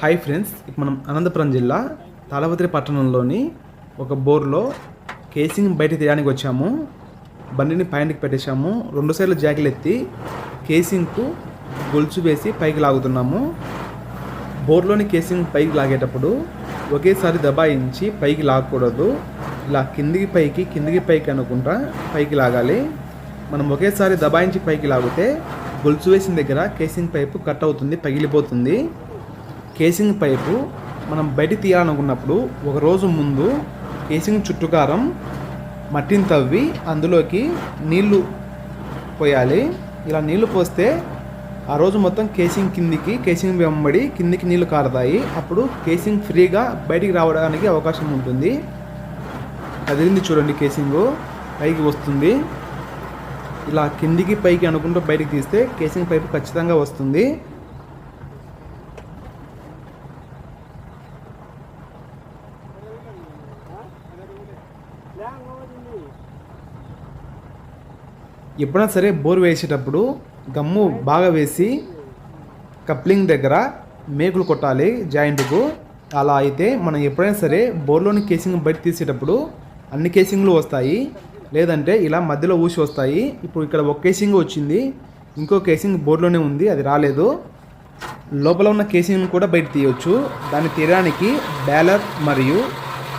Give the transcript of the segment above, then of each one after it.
Hi friends, మనం అనంతపురం జిల్లా తాళపత్రి పట్టణంలోని ఒక బోర్లో కేసింగ్ బయట తీయడానికి వచ్చాము. బండిని పైనకి పెట్టేశాము. 2 సైడ్లు జాకీలు ఎత్తి కేసింగ్కు గొలుసు వేసి పైకి లాగుతున్నాము. బోర్లోని కేసింగ్ పైకి లాగేటప్పుడు ఒకేసారి దబాయించి పైకి లాగకూడదు. ఇలా కిందికి పైకి అనుకుంటా పైకి లాగాలి. మనం ఒకేసారి దబాయించి పైకి లాగితే గొలుసు వేసిన దగ్గర కేసింగ్ పైపు కట్ అవుతుంది, పగిలిపోతుంది. కేసింగ్ పైపు మనం బయట తీయాలనుకున్నప్పుడు ఒక రోజు ముందు కేసింగ్ చుట్టుకారం మట్టిని తవ్వి అందులోకి నీళ్లు పోయాలి. ఇలా నీళ్లు పోస్తే ఆ రోజు మొత్తం కేసింగ్ వెంబడి కిందికి నీళ్లు కారుతాయి. అప్పుడు కేసింగ్ ఫ్రీగా బయటికి రావడానికి అవకాశం ఉంటుంది. కదిలింది చూడండి, కేసింగ్ పైకి వస్తుంది. ఇలా కిందికి పైకి అనుకుంటూ బయటికి తీస్తే కేసింగ్ పైపు ఖచ్చితంగా వస్తుంది. ఎప్పుడైనా సరే బోర్ వేసేటప్పుడు గమ్ము బాగా వేసి కప్లింగ్ దగ్గర మేకులు కొట్టాలి జాయింట్కు. అలా అయితే మనం ఎప్పుడైనా సరే బోర్లోని కేసింగ్ బయట తీసేటప్పుడు అన్ని కేసింగ్లు వస్తాయి, లేదంటే ఇలా మధ్యలో ఊసి వస్తాయి. ఇప్పుడు ఇక్కడ ఒక కేసింగ్ వచ్చింది, ఇంకో కేసింగ్ బోర్లోనే ఉంది, అది రాలేదు. లోపల ఉన్న కేసింగ్ కూడా బయట తీయవచ్చు. దాన్ని తీయడానికి బ్యాలర్ మరియు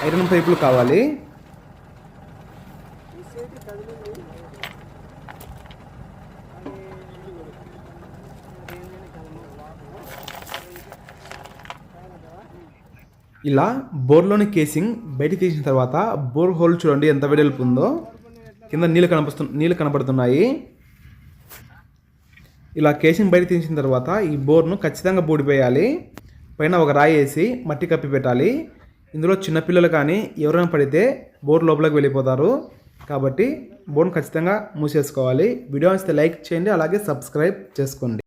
ఐరన్ పైపులు కావాలి. ఇలా బోర్లోని కేసింగ్ బయట తీసిన తర్వాత బోర్ హోల్ చూడండి ఎంత వెడల్పు ఉందో. కింద నీళ్ళు కనబడుతున్నాయి. ఇలా కేసింగ్ బయట తీసిన తర్వాత ఈ బోర్ను ఖచ్చితంగా బూడిపోయాలి. పైన ఒక రాయి వేసి మట్టి కప్పి పెట్టాలి. ఇందులో చిన్నపిల్లలు కానీ ఎవరైనా పడితే బోర్ లోపలికి వెళ్ళిపోతారు. కాబట్టి బోర్ను ఖచ్చితంగా మూసేసుకోవాలి. వీడియో నచ్చితే లైక్ చేయండి, అలాగే సబ్స్క్రైబ్ చేసుకోండి.